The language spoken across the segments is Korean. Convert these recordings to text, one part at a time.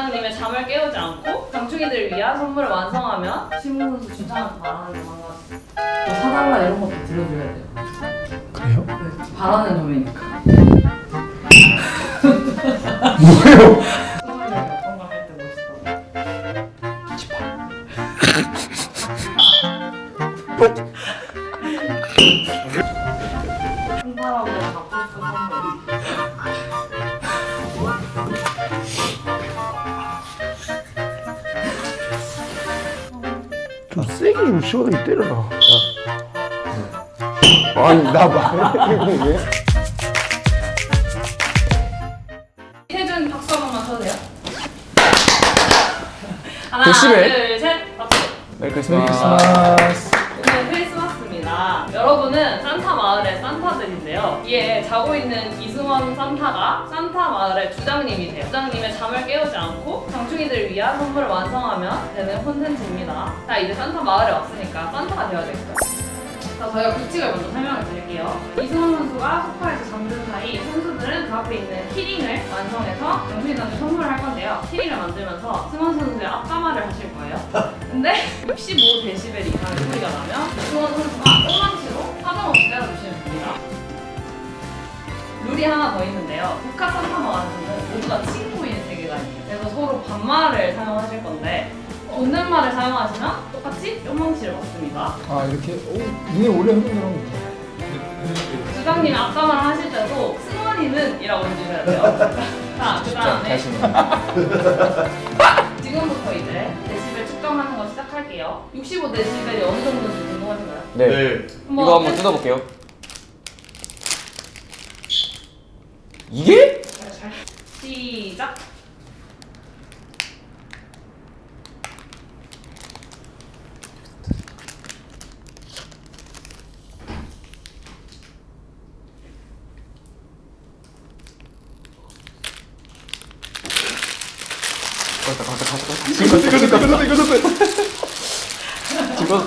주장님의 잠을 깨우지 않고 장충이들을 위한 선물을 완성하면 신문 선수 주장한테 바라는 점 한 가지. 뭐 사달라 이런 것도 들어줘야 돼요. 그래요? 네, 바라는 점이니까. 뭐예요? 승원이 형이 어떤 걸 할 때 멋있다고? 한사람을 갖고 싶은 선물. 좀 세게 좀 시원하게 때려라. 아니 나 말해 왜? 태준 박수 한 번만 쳐도 돼요? 하나, 데시벨. 둘, 셋, 박수. 메리 메리 크리스마스. 크리스마스. 오늘 크리스마스입니다. 여러분은 산타 마을의 산타들인데요. 이에 자고 있는 이승원 산타가 산타 마을의 주장님이 돼요. 주장님의 잠을 깨우지 않고 장충이들을 위한 선물을 완성하면 되는 콘텐츠입니다. 자, 이제 산타 마을에 왔으니까 산타가 되어야 되겠죠? 자, 저희가 규칙을 먼저 설명을 드릴게요. 이승원 선수가 소파에서 잠든 사이 선수들은 그 앞에 있는 키링을 완성해서 장충이들한테 선물을 할 건데요. 키링을 만들면서 승원 선수의 앞가마를 하실 거예요. 근데 65데시벨 이상의 소리가 나면 이승원 선수가 똥망치로 사정없이 때려주시면 됩니다. 룰이 하나 더 있는데요. 복합 산타 마을에서는 모두가 친구인 세계관이에요. 그래서 서로 반말을 사용하실 건데 존댓말을 사용하시면 똑같이 뿅망치를 맞습니다. 아 이렇게 눈에 원래 흐르는 거랑 주장님이 앞가마를 하실 때도 승원이는 이라고 해주셔야 돼요. 자, 그 다음에 지금부터 이제 데시벨 측정하는 거 시작할게요. 65데시벨이 어느 정도인지 궁금하신가요? 네. 이거 한번 뜯어볼게요. 이게? 시작!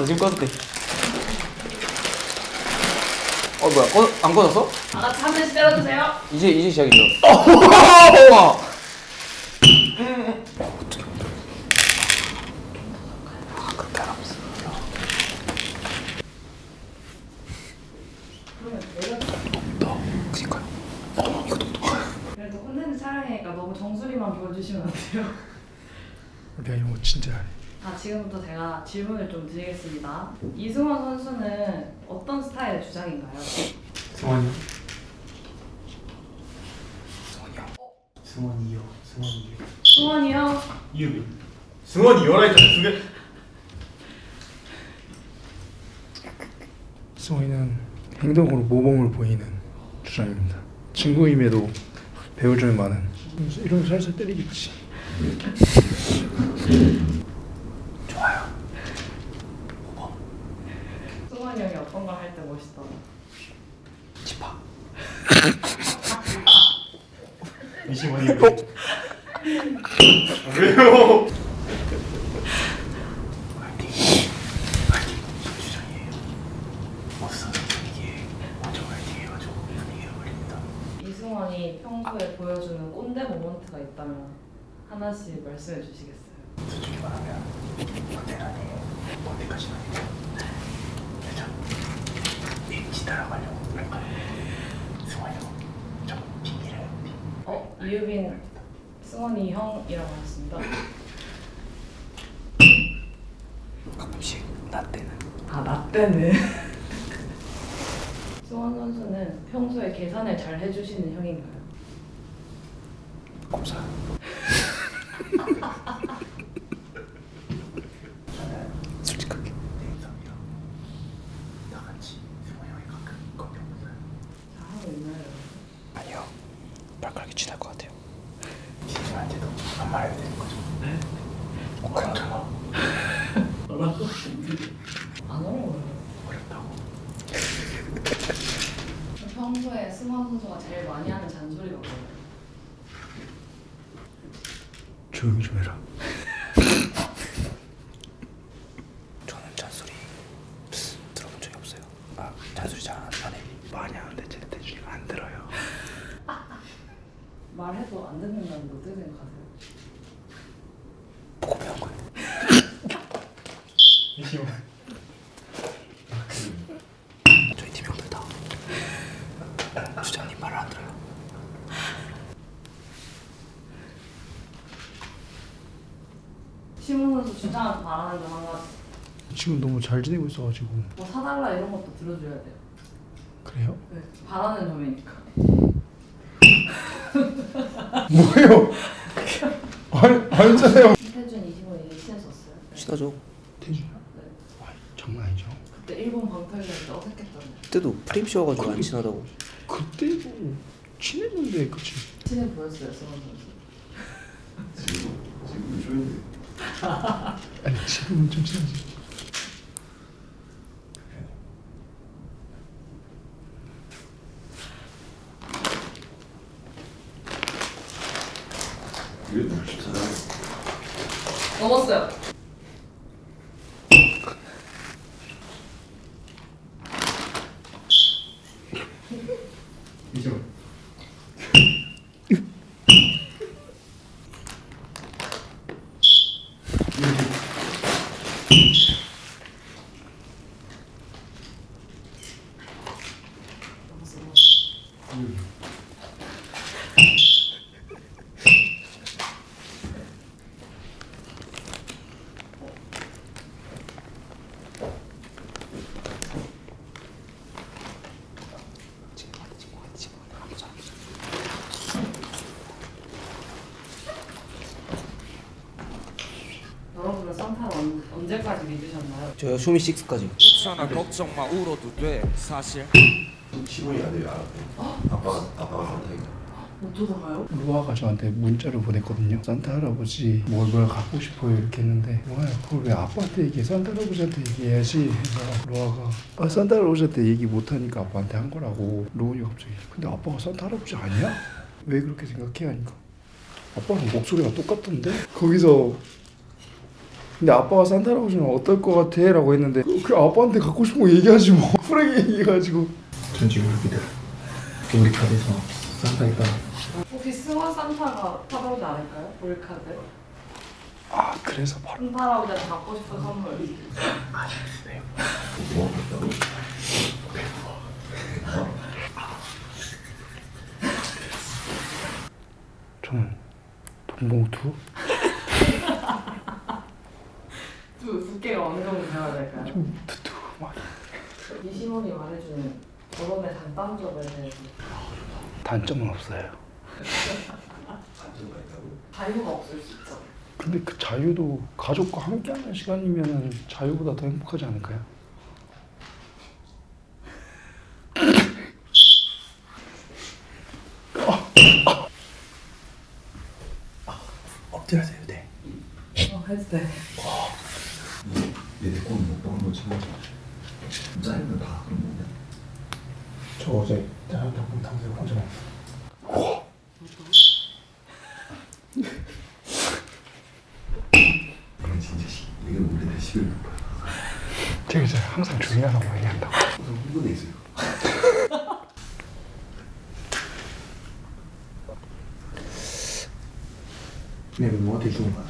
지금 꺼졌대. 뭐야? 안 꺼졌어? 다 같이 한 대씩 때려주세요. 이제 시작이죠. 그래도 콘텐츠 촬영이니까 너무 정수리만 보여주시면 안 돼요. 내가 이런 거 진짜 잘해. 지금부터 제가 질문을 좀 드리겠습니다. 이승원 선수는 어떤 스타일의 주장인가요? 승원이요? 승원이야. 승원이요. 승원이요. 승원이요? 이유미. 승원이요라 했잖아. 두 개. 승원이는 행동으로 모범을 보이는 주장입니다. 친구임에도 배울 점이 많은. 이런 거 살살 때리겠지. 좋아요. 승원이 형이 어떤 걸 할 때 멋있다고? 지파. 미시원이. 왜요? 화이팅 주장이에요. 멋서 분위기에 먼저 화이팅 해가지고 분위기가 걸립니다. 이승원이 평소에 보여주는 꼰대 모먼트가 있다면 하나씩 말씀해 주시겠어요? 솔직히 말하면 꼰대는 아니에요. 꼰대까지는 아니고 살짝 왠지 따라가려고 할까요? 승환이 형, 저 빙이래요. 이유빈 승원이 형이라고 하셨습니다. 가끔씩 나 때는 나 때는 승원 선수는 평소에 계산을 잘 해주시는 형인가요? 검사. 저는 솔직하게 대인성이랑 다 같이 승환이 형이 가끔 커피 먹어요. 잘하고 있나요? 아니요. 발가락이 쥐날 것 같아요. 지수한테도 안 말해도 되는 거죠? 네. 어렵잖아. 안 어려워요. 어렵다고. 평소에 승원 선수가 제일 많이 하는 잔소리가 뭐예요? 조용히 좀 해라. 저는 잔소리 들어본 적이 없어요. 잔소리 잘 안 하네. 많이 하는데 제 대중이가 안 들어요. 말해도 안 듣는다는 거 어떻게 생각하세요? 20원. 저희 팀 형들 다 주장님 말을 안 들어요. 심은 선수 주장한테 바라는 점 한 가지. 지금 너무 잘 지내고 있어가지고. 뭐 사달라 이런 것도 들어줘야 돼요. 그래요? 네, 바라는 점이니까. 뭐예요? 아니잖아요. 신태준 25년 이제 친했었어요. 친하죠. 태준이요? 네. 장난 아니죠. 그때 일본 방탈출 때 어색했잖아요. 그때도 프레임 씌워가지고 안 친하다고. 그때도 친했는데 그치? 친해 보였어요, 승원 선수. 지금 쇼인데 아니 지금은 좀 친하지. 그래도 진짜 넘었어요. 이죠. 여러분은 산타를 언제까지 믿으셨나요? 저요 쇼미6까지. 전화 걱정 마 울어도 돼 사실 10원이 안 돼요. 아빠가 산타니까. 어쩌다가요? 루아가 저한테 문자를 보냈거든요. 산타 할아버지 뭘 갖고 싶어요 이렇게 했는데 루아야 그걸 왜 아빠한테 얘기해? 산타 할아버지한테 얘기해야지 해서 루아가 산타 할아버지한테 얘기 못하니까 아빠한테 한 거라고. 로운이 갑자기 근데 아빠가 산타 할아버지 아니야? 왜 그렇게 생각해? 하니까 아빠랑 목소리가 똑같던데? 거기서 근데 아빠가 산타 할아버지는 어떨 것 같아? 라고 했는데 그 아빠한테 갖고 싶은 거 얘기하지 뭐 쿨하게 얘기해가지고 전 지금 그렇게 돼. 우리 카드에서 산타 있다. 혹시 승원 산타가 찾아오지 않을까요? 볼카드? 아 그래서 바로 산타 할아버지한테 갖고 싶은 선물. 뭐 했다고? 저는 돈봉투? 두께가 어느 정도 되어야 될까요? 좀 두툼하게. 이시몬이 말해주는 결혼의 장단점에 대해서 단점은 없어요. 자유가 없을 수 있죠. 근데 그 자유도 가족과 함께하는 시간이면 자유보다 더 행복하지 않을까요? 엎드려야 돼요. 네. 해도 돼. 얘네 꼭 먹방 한번 참아줘. 짜리면 다 그런 거냐? 저 어제 짜장 닭볶음 탕수육 혼자 먹었어. 이건 진짜 이건 우리 내 시비를 못 봐요. 제가 이제 항상 조용하라고 얘기한다고. 항상 흥분해 있어요. 근데 이거 누구한테 주는 거야?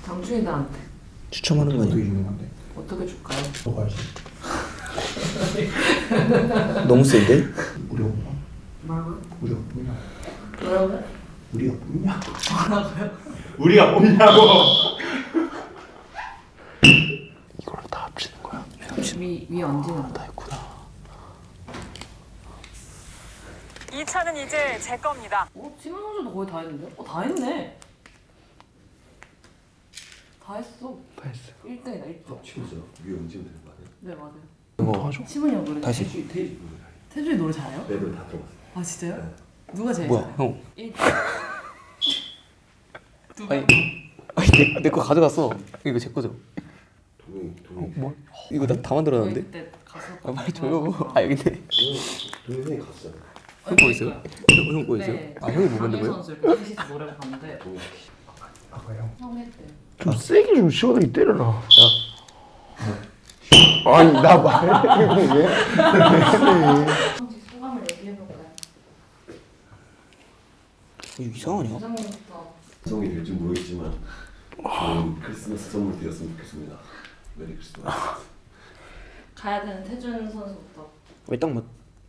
장주인들한테 추첨하는 거 어떻게 아니에요? 주는 건데? 어떻게 줄까요? 너가 알지. 너무 센데? 우리 엄마? 뭐라고요? 우리가 뽑냐? 뭐라고요? 우리가 뽑냐? 뭐라고요? 우리가 뽑냐고. 이걸로 다 합치는 거야? 위 얹는 거. 다 했구나. 이 차는 이제 제 겁니다. 팀원 선수도 거의 다 했는데? 다 했네. 다 했어. 다 했어요. 1등이다 1등. 치우죠. 위에 얹으면 되는 거 아니야? 네 맞아요. 이거 도와줘? 시문이 형 노래 다시. 잘해요? 테이프 태준이 노래 잘해요? 매들 다 들어갔어. 아 진짜요? 누가 제일 뭐야 잘해요? 형? 1등. 아니 내거 가져갔어. 이거 제 거죠? 동영이 뭐? 이거 나 다 만들어놨는데? 그때 가서 아 빨리 줘요. 아 여기 있네. 동영이 갔어요. 형 거 있어요? 형 거 있어요? 아 형이 뭐 만든 거예요? 선수 이렇게 셋이서 노래방 갔는데 아까 형. 형 했대. 좀 세게 좀 시원하게 때려라. 아니 나 말해. 왜? 혹시 소감을 얘기해볼까요? 이거 이상하냐? 부장님부터 성이 될지 모르겠지만 좋은 크리스마스 선물 되었으면 좋겠습니다. 메리 크리스마스. 가야 되는 태준 선수부터. 왜 딱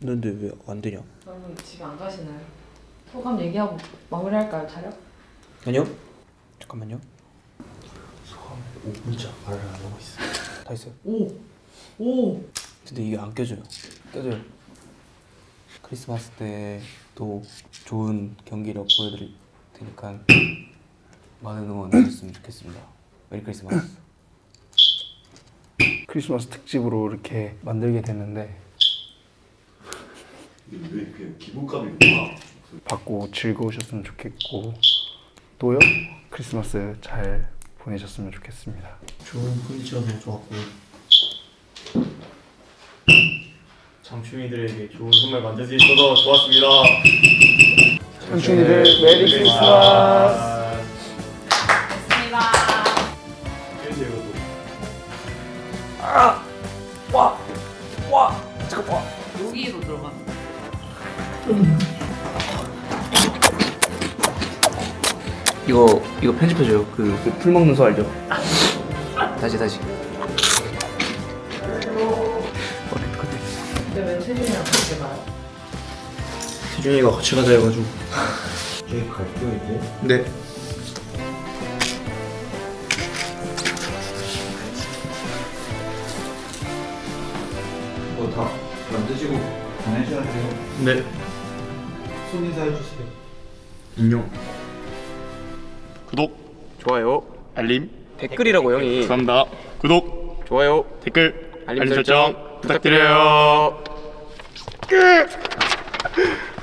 맞는데 왜 안 되냐? 여러분 집에 안 가시나요? 소감 얘기하고 마무리할까요, 촬영? 아니요. 잠깐만요. 소감 5분째 말을 안 하고 있어. 다 했어요. 오! 근데 이게 안 껴져요. 껴져요. 크리스마스 때도 좋은 경기력 보여드릴 테니까 많은 응원 해주셨으면 좋겠습니다. 메리 크리스마스. 크리스마스 특집으로 이렇게 만들게 됐는데 이게 왜 이렇게 기분감이 받고 즐거우셨으면 좋겠고 또요 크리스마스 잘 보내셨으면 좋겠습니다. 좋은 컨디션도 좋았고 장충이들에게 좋은 선물 만들 수 있어서 좋았습니다. 청춘이들 메리 크리스마스. 됐습니다. 여기로 들어가는 거. 이거 편집해줘요. 그 풀 먹는 소 알죠? 다시. 근데 왜 태준이랑 같이 가요? 태준이가 같이 가자 해가지고. 저희 갈게요 이제. 네. 이거 다 만드시고 보내셔야 돼요. 네. 손 인사해주세요. 인형. 구독, 좋아요. 알림 댓글이라고 형이. 감사합니다. 구독, 좋아요. 댓글, 알림 알림 설정 설정 부탁드려요.